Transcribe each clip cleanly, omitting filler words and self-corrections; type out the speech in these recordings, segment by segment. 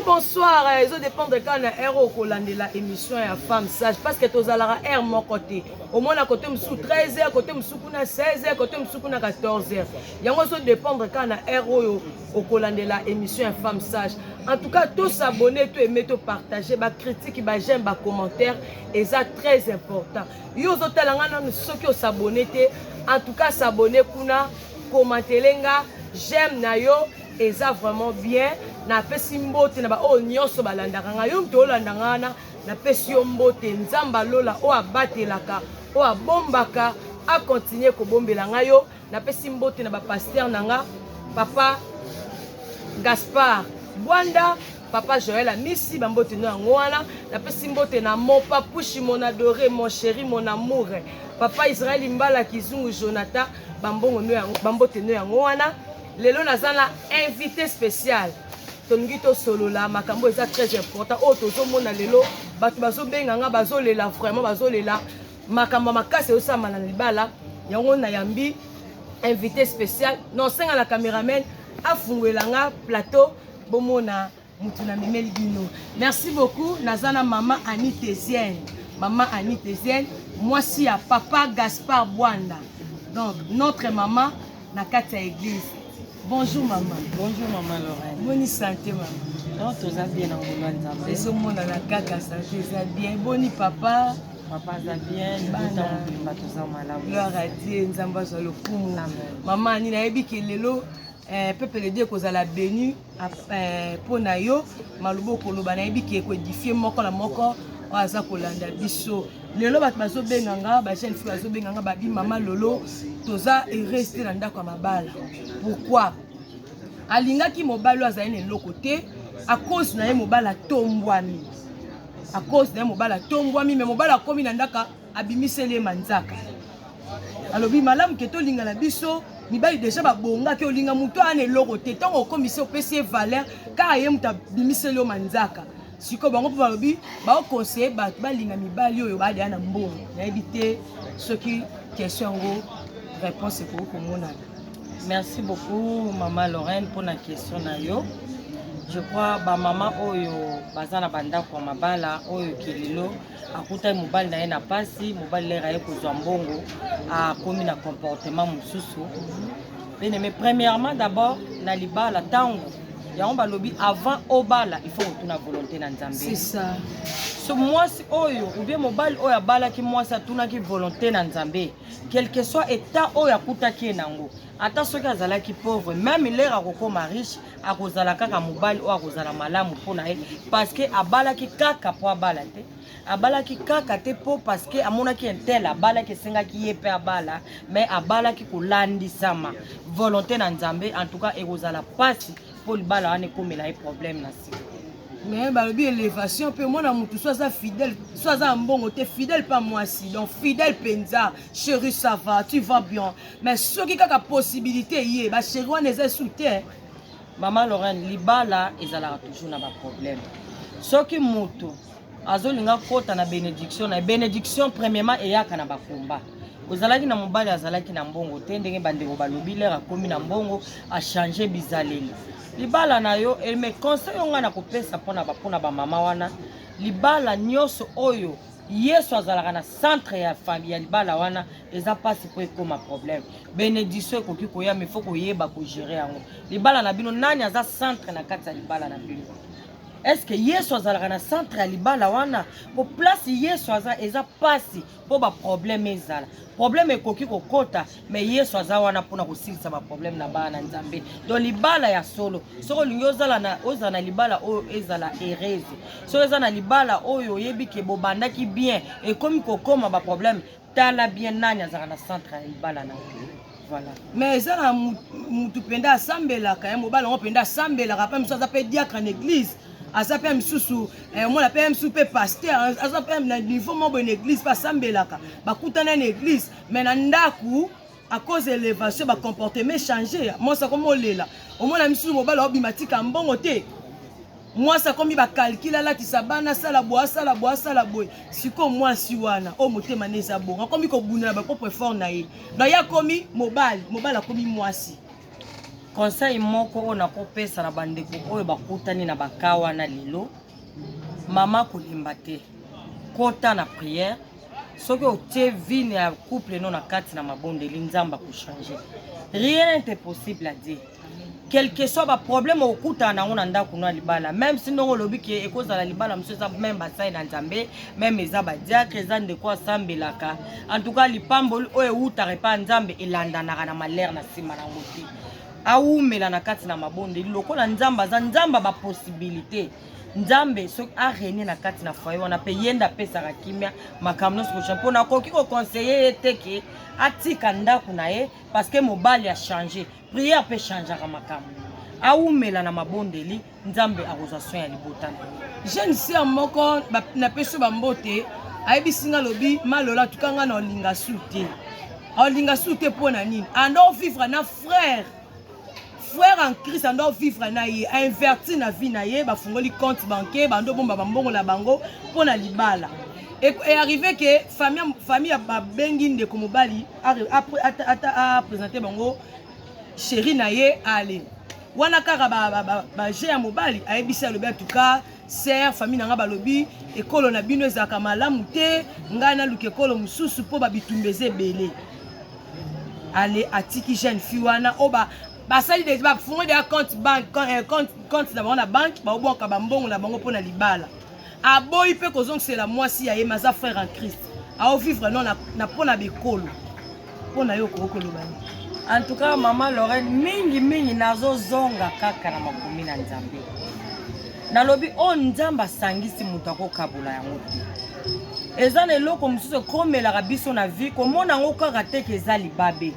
bonsoir. Ils ont dépendre quand on a héros de la émission et femme sage parce que tous à la air mon côté. Au moins à côté sous 13h, côté sous 16h, côté sous 14h. Il y a aussi dépendre quand on a héros au de la émission et femme sage. En tout cas, tous s'abonner, tous aimer, tous partager, bah critique, bah j'aime, bah commentaire, et ça très important. Yo autres ceux qui s'abonner, en tout cas s'abonner kuna, commenter lenga, j'aime na yo. Et ça vraiment bien na pesi mbote na ba o nyoso balandaka nga yo mto olandanga na pesi yo mbote nzamba lola o abatelaka o abombaka a continuer ko bombela nga yo na pesi mbote na ba pasteur nanga papa Gaspard Bwanda papa Joël Amisi bambote no yango wana na pesi mbote na mopa pushi mon adoré mon chéri mon amour papa Israël Mbala Kizungu Jonathan bambongo no yango bambote no yango wana. Lelo nazana invité spécial. Tongito solo la makambo est très important. Oh tozo mona lelo batu bazo benganga bazo lela vraiment bazo lela makambo makase osama na libala yango na yambi invité spécial. Non senga la caméraman afungwelanga plateau bomona mutuna memeli bino. Merci beaucoup nazana maman Annie Tézienne. Maman Annie Tézienne, moi si à papa Gaspard Bwanda. Donc notre maman na kati ya église. Bonjour maman. Bonjour maman Lorraine. Bonne santé maman. Non, tout ça bien en Boulouane. Les hommes dans la caca santé ça bien. Boni papa. Papa ça bien. Tout ça malade. Gloire à Dieu. Nzamba sur le kumu. Maman ni na ebi kelelo peuple de Dieu koza la béni pour na yo malubo koloba na ebi ke ko édifier moko na moko aza kolanda biso. Lelo bat bazo benganga ba jeune fille bazo benganga ba bi maman lolo toza rester na ndako mabala. Pourquoi? Alingaki mobalo azali na lokote à cause na ye mobala tombwami. À cause na ye mobala tombwami mais mobala komi na ndaka abimisele manzaka. Alobi malamu ke to linga na biso mibali déjà ba bonga ke olinga muto ane lokote tango komise opesi valeur car ye muta bimisele manzaka. Siko bango po balobi ba conseiller ba balinga mibali oyo ba dia na mbongo. Na éviter ce qui question ngo réponse pour komona. Merci beaucoup maman Lorraine pour la question na yo. Je crois ba maman oyo bazana banda kwa mabala oyo kililo akuta mobali na ye na pasi mobali lera ye kozwa mbongo a komi na comportement mususu. Mais premièrement d'abord na libala tango yango balobi avant obala il faut retourner volonté na Nzambe. C'est ça. So moi si oyo ou bien mobile oyo abala ki moi ça tuna ki volonté na Nzambe quel que soit état oyo akuta ki nango ata soki azala ki pauvre même il est akokoma riche akozala kaka mobile oyo akozala malamu pona ye parce que abala ki kaka po abala te abala ki kaka te po parce que amona ki intel abala ki senga ki yepe abala mais abala ki kolandisama volonté na Nzambe en tout cas ekozala pasi pour le bala ane komela e problème na si. Mais balobi élévation peu moi na mutu soit fidèle soit mbongo te fidèle pas moi si donc fidèle penza chérie ça va tu vas bien mais ce qui a possibilité yé ba chérie on est soutien maman Lorraine libala ezala toujours na ba problème ce qui mutu azolinga kota na bénédiction premièrement eyaka na ba combat ozalaki na mobali azalaki na mbongo te ndenge bandeko balobi lera komi na mbongo a changer bizaleli libala na yo elle me conseille nga na kopesa pona ba mama wana libala nyoso oyo yesu azalaka na centre ya famille ya libala wana eza pasi po ekoma problème bénédiction ekoki koya mais faut koyeba ko gérer yango libala na bino nani aza centre na kati ya libala na bino. Est-ce que yesu azalaka na centre ya libala wana po place yesu aza eza pasi po ba problème ezala problème ekoki kokota mais yesu aza wana pona kosilisa ba problème na bana Nzambe donc libala ya solo soko lingi ozala na libala oyo ezala ereze so eza na libala oyo yebi ke bobandaki bien ekomi kokoma ba problème tala bien nani azalaka na centre ya libala na voilà. Mais ça na mutu penda asambelaka ya mobala ngo penda asambelaka pa miso aza pe diacre en église asa pe misusu moi la pe misusu pe pasteur asa pe na niveau mo bonne église pas sambelaka ba kutana na église mais na ndaku à cause de l'élévation ba comportement changer moi ça comme olela au moins la misusu mobala obimatika mbongo te moi ça comme ba calcula la tisabana sala boa boy siko moi si wana o motema neza bonga comme ko bunela ba propre effort na ye na ya komi mobile komi moi si conseil moko on a kopesa na bandeko oyo bakutani na bakawa na lelo mama kolimba te kota na prière soki otie vie ya couple non na kati na mabondeli nzamba ko changer rien n'est possible à dire quel que soit ba problème okuta na ngona ndako na libala même si ndongo lobi ke ekozala libala monsieur ça même basai na nzambe même eza ba diacre eza ndeko asambelaka en tout cas lipambo oyo utare pa nzambe elandanaka na malheur na sima na ngoti aumela na kati na mabondeli lokola nzamba za nzamba ba possibilité nzambe so a régné na kati na foyer wana pe yenda pesaka kimia makamno so champo na koki ko conseiller eteke atika ndako na ye parce que mobali a changé prière peut changer ka makamno aumela na mabondeli nzambe arrosation ya libotana jeune sœur moko na peso bambote ayebisinga lobi malola tukanga na olinga sute pona nini ando vivre na frère en Christ ando vivre na ye a inverti na vie na ye ba fungoli compte bancaire bando bomba bambongo na bango pona libala et arrivé que famille ba bengi ndeko mobali a présenter bango chéri na ye ale wana kaka ba ya mobali ayebisa lobi en tout cas sœur famille nanga balobi ekolo na bino ezaka malamu te ngai na luke ekolo mususu po ba bitumbeze belé ale atiki jeune fille wana oba basali de ba fongo de compte compte na bango na banque ba obonka bambongo na bango pona libala aboyi pe kozong c'est la mwasi ya ye maza frère en Christ a vivre non na pona bekolo pona yo kokolo bani. En tout cas maman Lorraine mingi nazo zonga kaka na makomi na nzambe nalobi o nzamba sangisi mutu akokabula yango te eza na eloko mosusu komelaka biso na vie komona yango kaka te ke eza libabe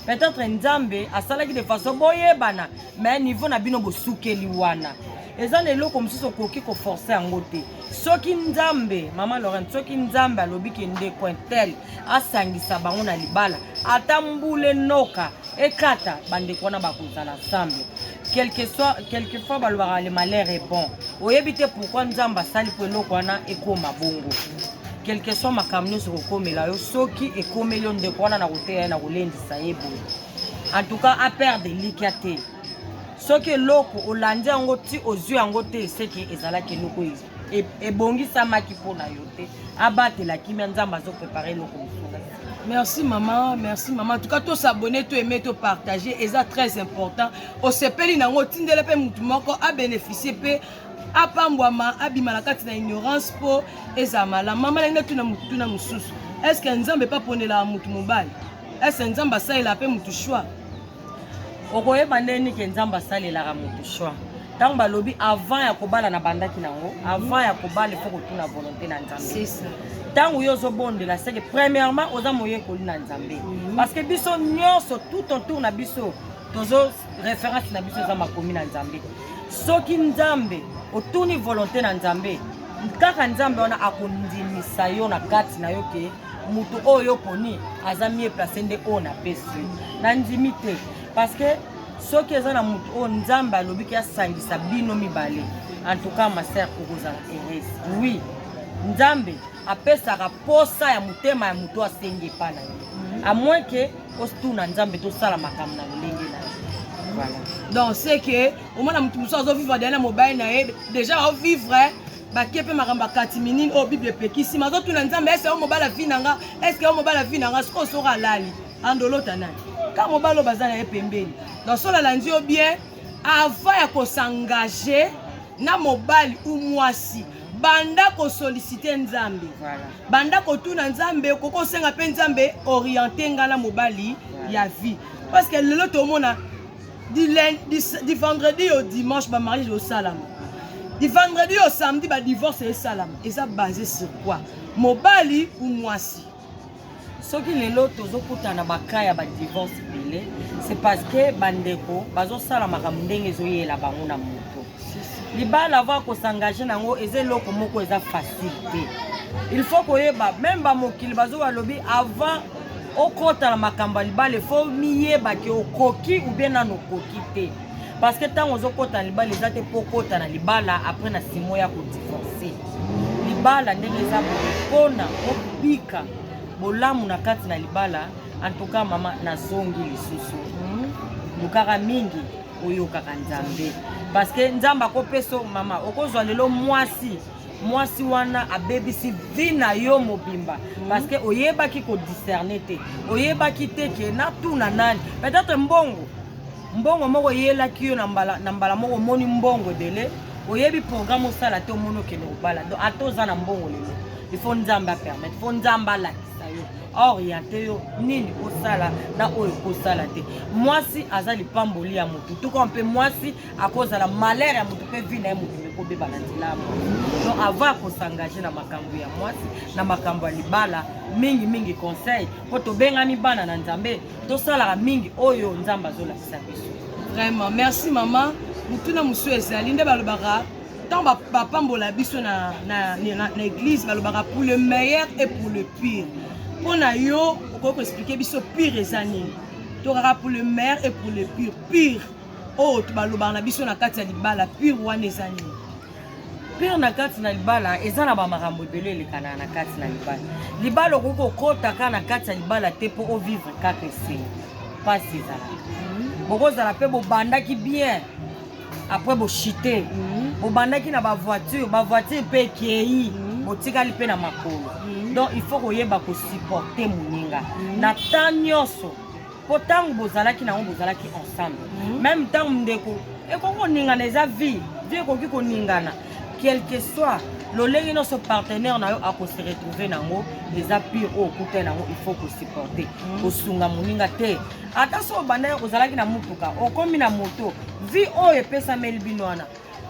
peut-être nzambe asalaki de façon boyebana mais niveau na bino bosukeli wana eza na eloko mosusu okoki koforce yango te soki nzambe mama Lorraine soki nzambe alobi ke ndeko intel asangisa bango na libala ata mbule noka ekata bandeko wana bakozala ensemble quelquefois balobaka le malheur est bon oyebi te pourquoi nzambe asali po eloko wana ekoma bongo quelque soit makambo nyonso kokomela yo soki ekomeli yo ndeko wana na koteya ye na kolendisa ye boye en tout cas aperde likia te soki eloko olandi yango ti ozwi yango te eseki ezalaki eloko ebongisamaki mpo na yo te abatela kimia nzambe azoprépare eloko mosusu. Merci maman. En tout cas, tous s'abonner, tous aimer, tous partager, et ça très important. Au sepeli nango tindele pe mutu moko a bénéficier pe a pambwama a bimalakati na ignorance po ezamala. Maman lenge tu na mususu. Est-ce que nzambe pas pone la mutu mobile? Est-ce que nzamba sa il a pe mutu choix? Okoye bandeni ke nzamba sali la mutu choix. Tant balobi avant ya kobala na bandaki nango, avant ya kobala il faut que tu na volonté na nzambe. C'est ça. Tant où yo zo bonde la c'est que premièrement oza moyen ko na nzambe parce que biso nyonso tout autour na biso tozo référence na biso za makomi na nzambe soki nzambe otuni volonté na nzambe kaka nzambe wana akondimisa yo na kati na yo ke mutu oyo poni azamie place nde ona pesi na ndimi te parce que soki eza na mutu o nzambe alobi ki asangisa bino mibale en tout cas ma sœur okozala heureuse oui nzambe apesaka posa ya mutema ya mutu asenge pana à moins que ostuna nzambe to sala makamna lolenge na voilà donc c'est que au moins mutu muso azo vivre dans mobile na déjà au vivre ba kepe makamba 4 minutes au bible pekisi mazo tuna nzambe est-ce au mobile vie nanga est-ce que au mobile vie nanga siko sora lali andolo tanani ka mobile bazana epembeli donc sola landi au bien avant ya ko s'engager na mobile ou mwasi banda ko solliciter nzambe voilà banda ko tuna nzambe koko senga pe nzambe orienter ngala mobali ya vie parce que le lot au mona du vendredi au dimanche ba mariage au salam du vendredi au samedi ba divorce et salam et ça basé sur quoi mobali ou mwasi soki lelo tozokutana bakaya ba divorce belé c'est parce que bandeko bazo sala makambo ndenge ezoyela bango na moto libala va ko s'engager nango eze loko moko eza facile. Il faut koyeba même ba mokili bazo balobi avant okota na makamba libala faut miyeba ke okoki ou bien nano koki te parce que tant ozokota libala ezate pokota na libala après na 6 mois ya ko divorcer libala ndenge eza pona obika bolamu na kati na libala en tout cas mama na zongi lisusu lukaka mingi oyokaka nzambe parce que nzambe akopeso mama okozwa lelo mwasi wana abebisi vi na yo mobimba parce que oyebaki kodiscerne te oyebaki te ke natuna nani peut-être mbongo moko oyelaki yo na mbala moko omoni mbongo ebele oyebi programme osala te omoni okende kobala donc ata oza na mbongo lelo il faut nzambe apermettre faut nzambe alakisa yo oriente yo nini osala na oyo ekosala te mwasi aza lipamboli ya motu tuka mpe mwasi akozala malere ya motu mpe vi na ye motu ekobeba na nzela ya mwasi donc avant akosangaje na makambo ya mwasi na makambo ya libala mingi conseil mpo tobengani bana na nzambe tosalaka mingi oyo nzambe azolakisa biso. Vraiment merci mama. Mutuna musu ezali nde balobaka tant bapambola biso na église balobaka pour le meilleur et pour le pire. Pona yo oko expliquer biso pire ezani. Tokaka pour le meilleur et pour le pire. Pire oh to balobaka na biso na kati ya libala pire wana ezani. Pire na kati na libala eza na ba makambo ebele elekana na kati na libala. Libala okoko kotaka na kati ya libala te po o vivre kaka esi. Pas ezala. Bokozala pe bobandaki bien. Après bo chité bobandaki na ba voiture pe kei botikali pe na makolo donc il faut koyeba ko supporter moninga na temps nyonso po tango bozalaki na bozalaki ensemble même temps ndeko ekoko ningana eza vie ekoki koningana quel que soit lolenge nyonso partenaire na yo akose retrouver nango eza pire okuta nango il faut ko supporter kosunga moninga te ata so banda ozalaki na mutuka okomi na moto vi oyo epesameli bino wana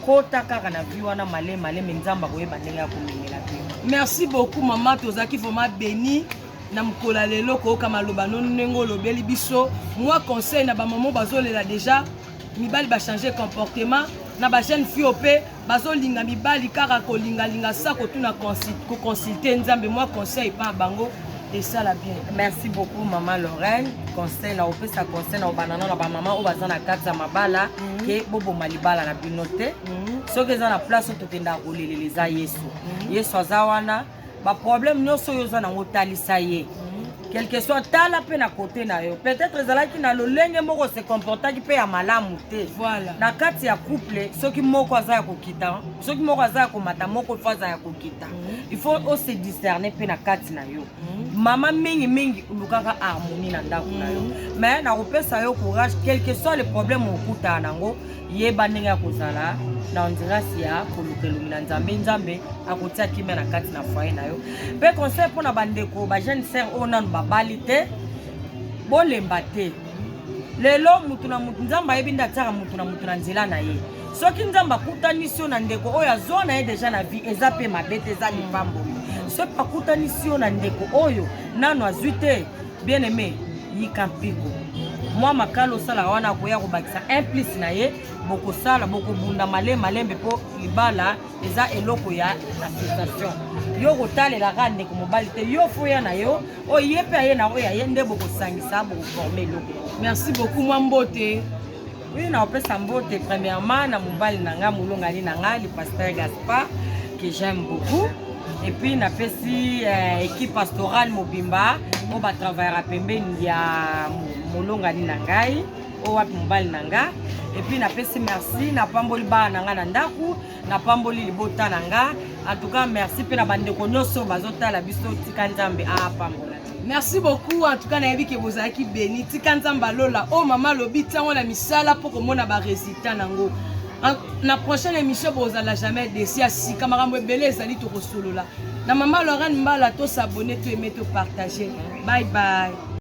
kota kaka na vi wana maleme nzamba koyeba ndenge ya komemela pe. Merci beaucoup mama tozaki vraiment béni na mkola lelo koyoka maloba no ndenge olobeli biso moi conseil na bamama bazolela déjà mibali bachanger comportement na ba jeune fille pe bazolinga mibali kaka kolinga sa kotuna consulter nzambe moi conseil pa bango et ça la bien. Merci beaucoup maman Lorraine conseil na opesa conseil na banana na ba maman o bazana katsa mabala ke bobo malibala na binote soki eza na place tokenda koleleleza Yesu azawana ba problème nyonso yo za na ngotalisa ye quel que soit tala pe na côté na yo peut-être ezalaki na lolenge moko se comportaki pe ya malamu te voilà na kati ya couple soki moko aza ya kokita soki moko aza ya komata moko faza ya kokita il faut se discerner pe na kati na yo mama mingi lukaka harmonie na ndako na yo mais na kopesa yo courage quel que soit le problème okuta nango yeba ndenge ya kozala na ondirasi ya kolukelungi na nzambe akotia kimia na kati na foyer na yo pe conseil mpona bandeko ba jeune sœur oyo nanu babali te bolemba te lelo mutu na mutu nzambe ayebi nde atiaka mutu na nzela na ye soki nzambe akutanisi yo na ndeko oyo azwa na ye deja na vie eza pe mabe te eza lipamboli soki akutanisi yo na ndeko oyo nanu azwi te bien aimé yika mpiko mwa makalo osala wana akoya kobakisa implice na ye bokosala bokobunda malembe po libala eza eloko ya association yo kotalelaka ndeko mobali te yo foya na yo oyo ye mpe aye na oyo aye nde bokosangisa bokoforme eloko. Merci beaucoup mwa mbote. Oui na opesa mbote premièrement na mobali na nga molongani na nga le pasteur Gaspard que j'aime beaucoup et puis na pesi équipe pastorale mobimba o ba travaillera pembeni ya molongani na ngai o wapi mobali na nga et puis na pesi merci na pamboli ba na nga na ndaku na pamboli libota na nga en tout cas merci pe na bandeko nyonso bazotala biso tika nzambe a pambola. Merci beaucoup en tout cas nayebi ke bozalaki béni tika nzamba lola o mama lobi ntango na misala po komona ba résultat nango na prochaine émission bozala jamais déçu asika makambo ebele ezali tokosolola na mama Lorraine Mbala to s'abonner to aimer to partager bye bye.